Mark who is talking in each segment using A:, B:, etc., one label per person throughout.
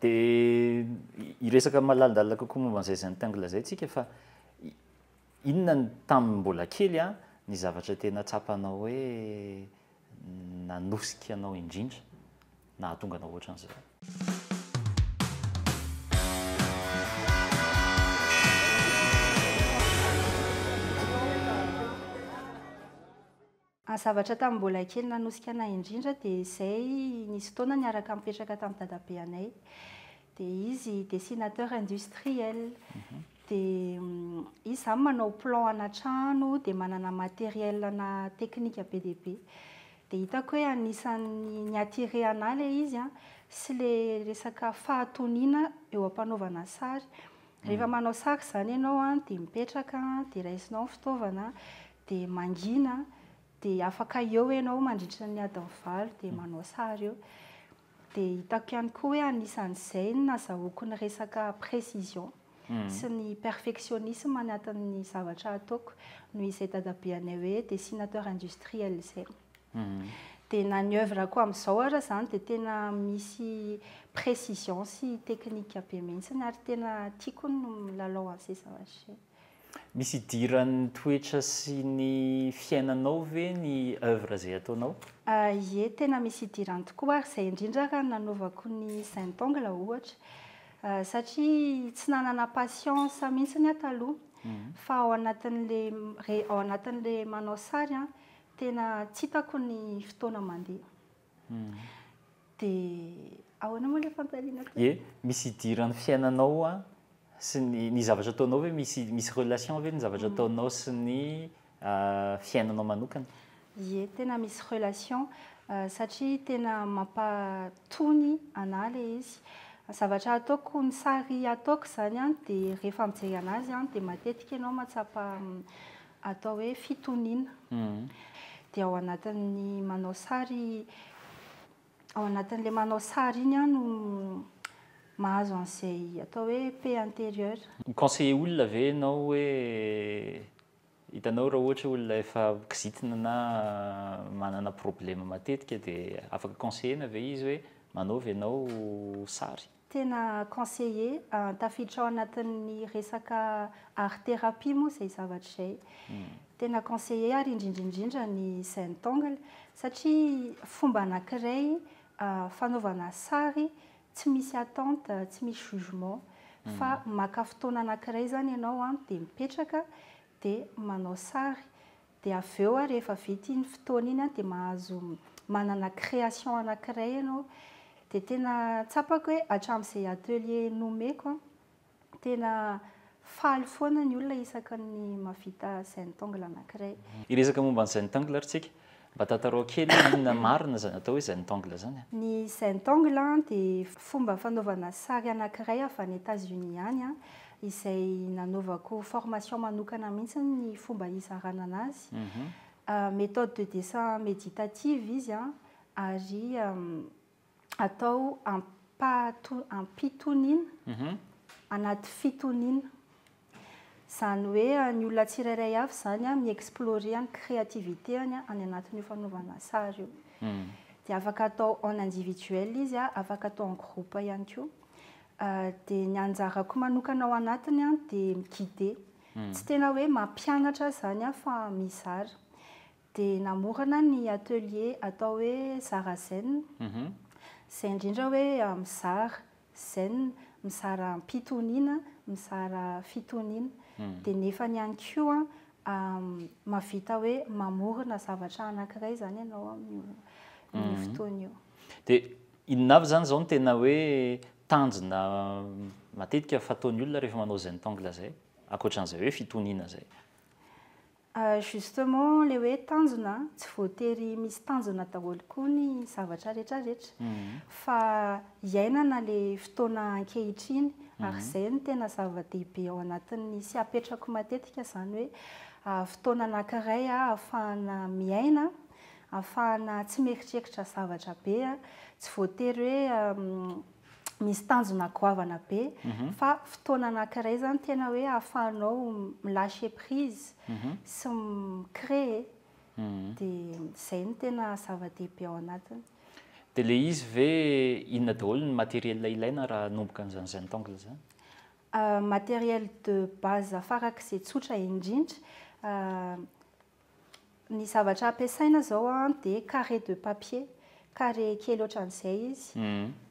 A: dia iresaka malaladalina kokoa momba an'izay zintingle zay tsika fa inona ny tamin'ny mbola kely a ny zavatra tena tsapanao hoe nanosika anao indrindra na hahatonga anao ohatran'izay.
B: Zavatra tamin'ny mbola kely nanosika anay indrindra dia izay nisy fotoana niaraka mipetraka tamin'ny dadabe anay, dia izy dessinateur industriel. Dia izy izany manao plan ana trano dia manana matériel ana teknika be dia be. Dia hitako hoe anisan'ny niatire anahy ilay izy a sy ilay resaka fahatoniana eo am-panaovana sary. Rehefa manao sary izany ianao a dia mipetraka dia raisinao ny fitaovana dia mangina dia afaka eo ianao mandritra ny adiny valo dia manao sary eo. Dia hitako ihany koa hoe anisan'izay nazahoako ny resaka précision sy ny perfectionnisme anatin'ny zavatra ataoko noho izay dadabe anay hoe dessinateur industriel izay. Dia na ny œuvrako amin'izao ara izany dia tena misy précision sy teknika be mihitsy ary tena tiako no milalao an'izay zavatra izay.
A: Misy idiran'ny toetra sy ny fiainanao ve ny œuvre izay ataonao?
B: Ie, tena misy idirany tokoa ary izay indrindra raha nanaovako ny zintingle ohatra. Satria tsy nanana patience mihitsy ny taloha fa ao anatin'ilay manao sary a tena tsy hitako ny fotoana mandeha. Dia ahoana moa ilay fanontaniana?
A: Ie, misy idiran'ny fiainanao a sy ny zavatra ataonao hoe misy relation ve ny zavatra ataonao sy ny fiainanao manokana?
B: Ie, tena misy relation satria tena mampatony anahy ilay izy. Zavatra ataoko ny sary ataoko izany a dia rehefa mijery anazy a dia matetika ianao mahatsapa atao hoe fitoniana. Dia ao anatin'ny manao sary, ao anatin'ilay manao sary iny a no mahazo an'izay atao hoe paix intérieure.
A: Conseiller olona ve ianao hoe hitanao raha ohatra olona efa kizitina na manana problème matetika dia afaka conseiller ve izy hoe manaovy ianao sary?
B: Tena conseiller tafiditra ao anatin'ny resaka art thérapie moa izay zavatra izay. Tena conseiller ary indrindra ny zintingle satria fomba anankiray fanaovana sary tsy misy attente, tsy misy jugement fa maka fotoana anankiray izany ianao a dia mipetraka dia manao sary dia avy eo rehefa vita iny fotoana iny dia mahazo manana création anankiray ianao. Dia tena tsapako hoe hatramin'izay atelier nomeko tena faly foana ny olona isaka ny mahavita zintingle anankiray.
A: Iresaka momba ny zintingle ary tsika mba tantarao kely inona marina atao hoe zintingle zany?
B: Ny zintingle dia fomba fanaovana sary anankiray avy any États-Unis ihany izay nanaovako formation manokana mihitsy ny fomba hizarana anazy. Méthode de dessin méditative izy ary atao ampitoniana anaty fitoniana. Izany hoe ny olona tsirairay avy izany mi-explorer ny créativité-any any anatin'io fanaovana sary io. Dia afaka atao en individuel izy afaka atao en groupe ihany koa. Dia ny anjarako manokana ao anatiny dia miguider. Tsy tena hoe mampianatra izany fa mizara. Dia namorana ny atelier atao hoe zara zen. Izay indrindra hoe mizara zen, mizara ampitoniana, mizara fitoniana. Dia nefa ihany koa mahavita hoe mamorona zavatra anankiray izany ianao amin'ny fotoana io.
A: Dia inona avy izany izao no tena hoe tanjona matetika fataon'ny olona rehefa manao zintingle izay ankoatran'izay hoe fitoniana izay?
B: Justement ilay hoe tanjona tsy voatery misy tanjona daholo koa ny zavatra rehetrarehetra fa iainana ilay fotoana ankehitriny ary izay no tena zava-dehibe ao anatin'ny sy apetrako matetika izany hoe fotoana anankiray ahafahana miaina, ahafahana tsy mieritreritra zavatra be, tsy voatery hoe misy tanjona goavana be fa fotoana anankiray izany tena hoe ahafahanao milâcher prise sy micréer. Dia izay no tena zava-dehibe ao anatiny.
A: dia le izy ve inona daholo ny materiel ilaina raha nomboka an'izany zentangle zany?
B: Matériel de base farak'izay tsotra indrindra. Ny zavatra ampiasaina zao dia carré de papier, carré kely ohatran'izay izy.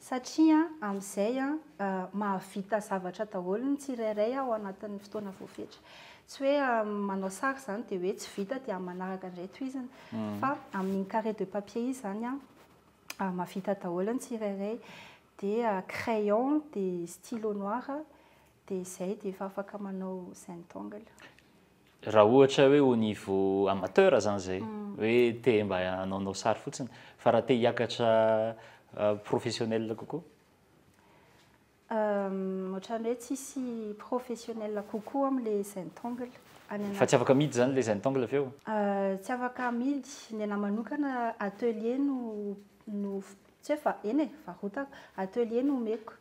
B: Satria amin'izay mahavita zavatra daholo ny tsirairay ao anatin'ny fotoana voafetra. Tsy hoe manao sary zany dia hoe tsy vita dia manaraka indray toizina. Fa amin'ny carré de papier izy zany mahavita daholo ny tsirairay. Dia crayon, dia stylo noir, dia izay dia efa afaka manao zentangle.
A: Raha ohatra hoe au niveau amateur zany zay, hoe te mba hanaonao sary fotsiny, fa raha te hiakatra professionnel kokoa?
B: Ohatran'ny hoe tsisy professionnel kokoa amin'ilay zentangle.
A: Fa tsy afaka midy zany le zentangle avy eo?
B: Tsy afaka midy, ny anahy manokana atelier no tsy hoe eny e, varotako, atelier no omeko.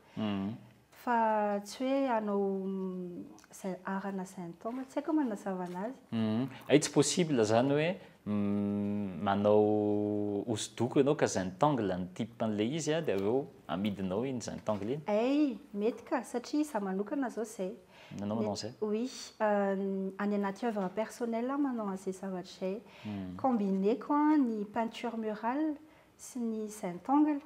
B: Fa tsy hoe hanao arana zentangle, tsy haiko manazava anazy.
A: Ay tsy possible zany hoe manao hosodoko ianao ka zentangle ny typen'ilay izy dia avy eo amidinao iny zentangle iny?
B: Ay, mety ka satria izaho manokana zao izay.
A: Nanao manao izay?
B: Oui, any anaty œuvre personnelle manao an'izay zavatra izay. Combineko ny peinture murale sy ny zentangle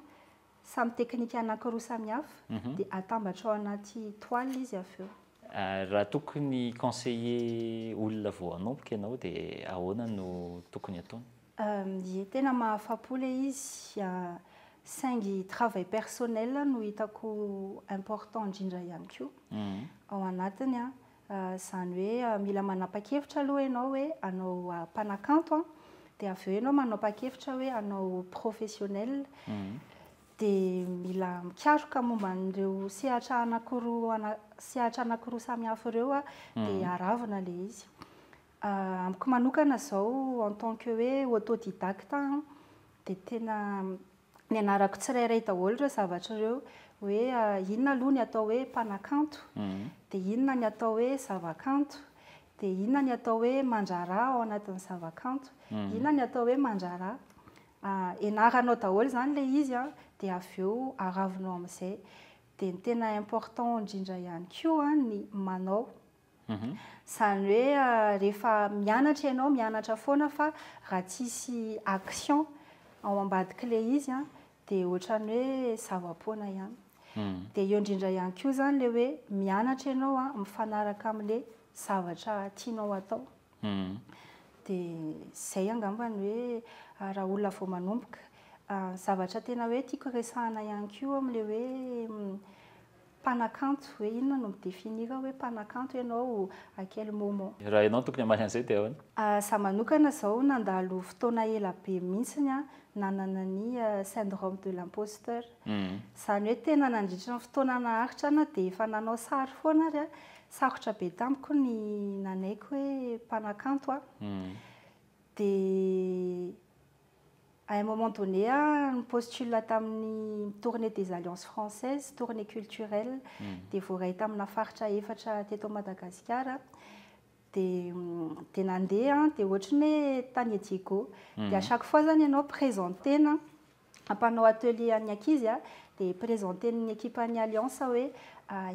B: samy teknika anankiroa samihafa dia atambatra ao anaty toile izy avy eo.
A: Raha tokony conseiller olona vao hanomboka ianao dia ahoana no tokony ataony?
B: Tena mahafapo ilay izy, saingy travail personnel no hitako important indrindra ihany koa ao anatiny. Izany hoe mila manapa-kevitra aloha ianao hoe hanao mpanakanto, dia avy eo ianao manapa-kevitra hoe hanao professionnel. Dia mila mikaroka momba an'ireo sehatra anankiroa samihafa ireo dia aravina ilay izy. Amiko manokana zao en tant que hoe autodidacte dia tena nianarako tsirairay daholo ireo zavatra ireo, hoe inona aloha ny atao hoe mpanakanto, dia inona ny atao hoe zavakanto, dia inona ny atao hoe mandraraha ao anatin'ny zavakanto, inona ny atao hoe mandraraha. Ianaranao daholo zany ilay izy dia avy eo aravinao amin'izay. Dia ny tena important indrindra ihany koa ny manao. Izany hoe rehefa mianatra ianao mianatra foana fa raha tsisy action ao ambadik'ilay izy dia ohatran'ny hoe zava-poana ihany. Dia eo indrindra ihany koa zany ilay hoe mianatra ianao mifanaraka amin'ilay zavatra tianao atao. Dia izay angambany hoe raha olona vao manomboka, zavatra tena hoe tiako resahana ihany koa amin'ilay hoe mpanakanto, hoe inona no midéfinir hoe mpanakanto ianao à quel moment.
A: Raha ianao tokony hamaly an'izay dia ahoana?
B: Izaho manokana zao nandalo fotoana ela be mihitsiny nanana ny syndrome de l'imposteur. Izany hoe tena nandritra ny fotoana naharitra dia efa nanao sary foana ary sarotra be tamiko ny nanaiko hoe mpanakanto. Dia à un moment donné ny postule tamin'ny tournée des alliances françaises, tournée culturelle, dia voaray tamina faritra efatra teto Madagasikara. Dia nandeha dia ohatran'ny hoe tany Diego. Dia à chaque fois zany ianao présentena ampanao atelier an'ny ankizy dia présenten'ny équipe an'ny alliance hoe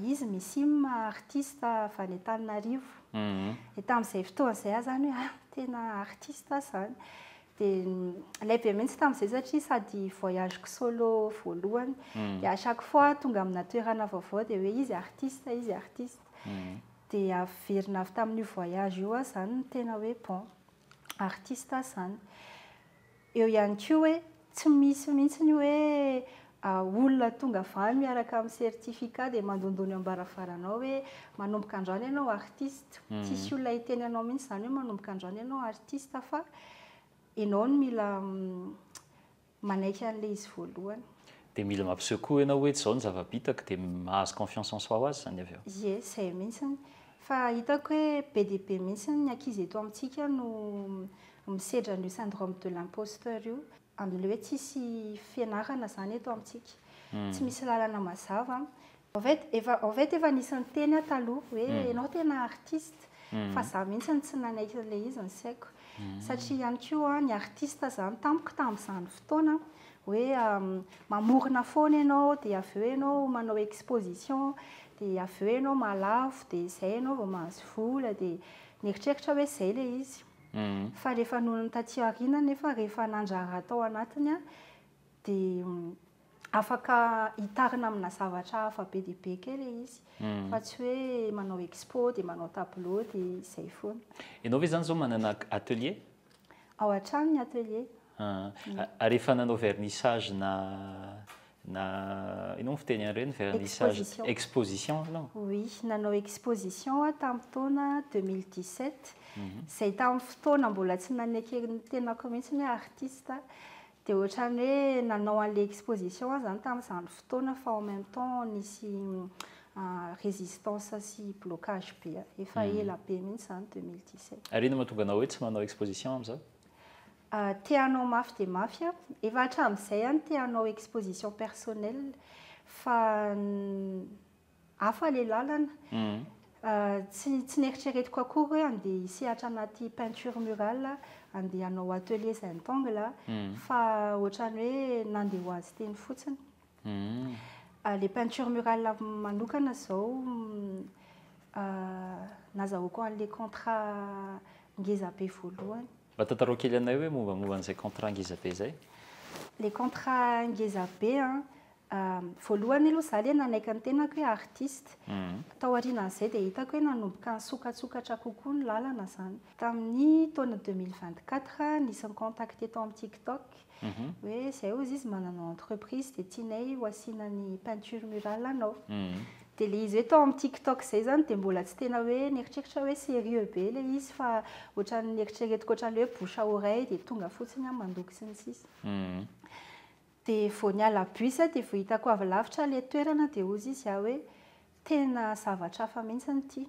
B: izy misy artiste avy any Antananarivo. Dia tamin'izay fotoana izay zany hoe tena artiste zany. Dia lehibe mihitsy tamin'izay satria sady voyageko solo voalohany. Dia à chaque fois tonga amina toerana vaovao dia hoe izy artiste, izy artiste. Dia averina avy tamin'io voyage io zany tena hoe bon artiste zany. Eo ihany koa hoe tsy misy mihitsy ny hoe olona tonga avy miaraka amin'ny certificat dia mandondony ambaravaranao hoe manomboka androany ianao artiste. Tsisy olona hiteny anao mihitsy zany hoe manomboka androany ianao artiste, fa ianao no mila manaiky an'ilay izy voalohany.
A: Dia mila mampiseho koa ianao hoe izao ny zava-bitako dia mahazo confiance en soi azy zany avy eo.
B: Ie, izay mihitsy. Fa hitako hoe be dia be mihitsy ny ankizy eto amintsika no misedra ny syndrome de l'imposteur io, amin'ilay hoe tsisy fianarana zany eto amintsika. Tsy misy lalana mazava. En fait efa nisy ny teny taloha hoe ianao tena artiste, fa izaho mihitsy tsy nanaiky ilay izy ny saiko. Satria ihany koa ny artiste zany tamiko tamin'izany fotoana hoe mamorona foana ianao dia avy eo ianao manao exposition dia avy eo ianao malafo dia izay ianao vao mahazo vola dia nieritreritra hoe izay ilay izy. Fa rehefa noho ny taty aoriana nefa rehefa nandrara tao anatiny dia afaka hitarina amina zavatra hafa be dia be kely izy. Fa tsy hoe manao expo dia manao tableau dia izay foana.
A: Ianao ve zany zao manana atelier?
B: Ao an-trano ny atelier.
A: Ary efa nanao vernissage na inao fiteny an'ireny vernissage exposition ianao?
B: Oui, nanao exposition tamin'ny taona 2017. Izay tamin'ny fotoana mbola tsy nanaiky ny tenako mihitsy hoe artiste. Dia ohatrany hoe nanao an'ilay exposition zany tamin'izany fotoana fa en même temps nisy résistance sy blocage be. Efa ela be mihitsy zany 2017.
A: Ary ino mahatonga anao hoe tsy manao exposition amin'izao?
B: Te hanao mafy dia mafy. Efa hatramin'izay te hanao exposition personnelle fa hafa ilay lalana. Tsy nieritreretiko akory hoe andeha hisehatra anaty peinture murale, andeha hanao atelier Saint-Angle fa ohatrany hoe nandeha ho azy teny fotsiny. Les peinture murale manokana izao nazahoako an'ilay contrat ngeza be voalohany.
A: Mba tantarao kely anay hoe mombamomba an'izay contrat ngeza be izay?
B: Les contrat ngeza be voalohany aloha izaho ilay nanaiky ny tenako hoe artiste. Tao aorianan'izay dia hitako hoe nanomboka nisokatsokatra kokoa ny lalana zany. Tamin'ny taona 2024 nisy nicontacté tao amin'ny TikTok hoe izay ozy izy manana entreprise dia tianay ho asiana ny peinture murale anao. Dia ilay izy hoe tao amin'ny TikTok izay zany dia mbola tsy tena hoe nieritreritra hoe sérieux be ilay izy fa ohatran'ny nieritreretiko ohatran'ilay hoe bouche à oreille dia tonga fotsiny mandoko sy ny sisa. Dia vao niala bus dia vao hitako avy lavitra ilay toerana dia ozy izy hoe tena zavatra hafa mihitsy ity.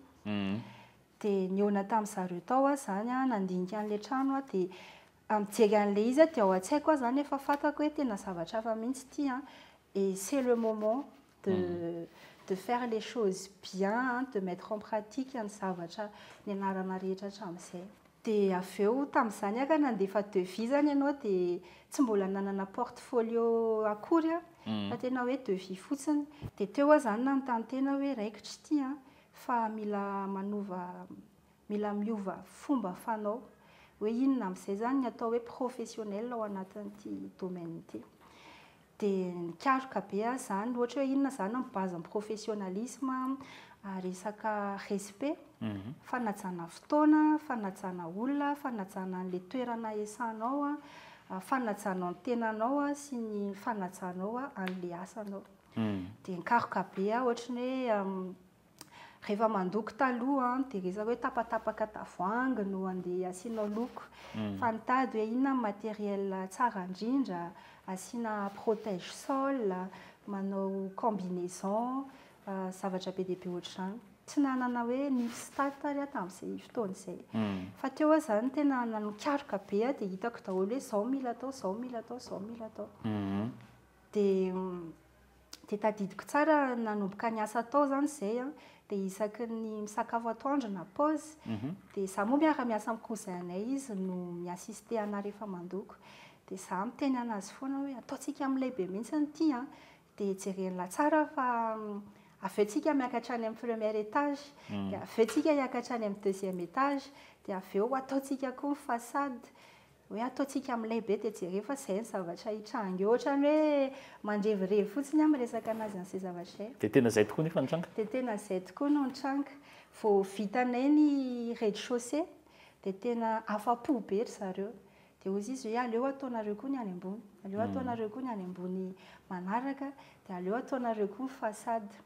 B: Dia niona tamin'izareo tao zany nandinika an'ilay trano dia mijery an'ilay izy dia ao an-tsaiko zany efa fantako hoe tena zavatra hafa mihitsy ity et c'est le moment de faire les choses bien, de mettre en pratique ny zavatra nianarana rehetra hatramin'izay. Dia avy eo tamin'izany ka nandefa devis zany ianao dia tsy mbola nanana portfolio akory fa tena hoe devis fotsiny. Dia teo zany nanontany tena hoe raikitra ity fa mila miova fomba fanao hoe inona amin'izay zany ny atao hoe professionnel ao anatin'ity domaine ity. Dia nikaroka be zany ohatra hoe inona zany ny base ny professionnalisme, resaka respect, fanajana fotoana, fanajana olona, fanajana an'ilay toerana iasanao, fanajana ny tenanao sy ny fanajanao an'ilay asanao. Dia nikaroka be ohatrany hoe rehefa mandoko taloha dia resaka hoe tapatapaka tavoahangy no andeha asianao loko. Fa nitady hoe inona matériel tsara indrindra, asiana protège sol, manao combinaison, zavatra be dia be ohatr'izany. Tsy nanana hoe nisy tatary tamin'izay fotoana izay. Fa teo zany tena nanikaroka be dia hitako daholo hoe izao mila atao, izao mila atao, izao mila atao. Dia tadidiko tsara nanomboka niasa tao zany izay dia isaky ny misakafo atoandro na pause dia izaho moa miara-miasa amin'ny cousin-nay izy no miassiste ana rehefa mandoko. Dia izaho miteny anazy foana hoe ataontsika amin'ny lehibe mihitsy ity dia jerenla tsara fa avy eo tsika miakatra any amin'ny premier étage, dia avy eo tsika hiakatra any amin'ny deuxième étage, dia avy eo ataontsika koa ny façade hoe ataontsika amin'ny lehibe dia jereo fa izay ny zavatra hitrangy eo. Ohatrany hoe mandrevirevy fotsiny miresaka anazy an'izay zavatra izay.
A: Dia tena izay tokoa nefa nitranga? Dia
B: tena izay tokoa no nitranga. Vao vitanay ny rez-de-chaussée dia tena afa-po be ry zareo. Dia ozy izy hoe aleo ataonareo koa ny any ambony, aleo ataonareo koa ny any ambony manaraka, dia aleo ataonareo koa ny façade.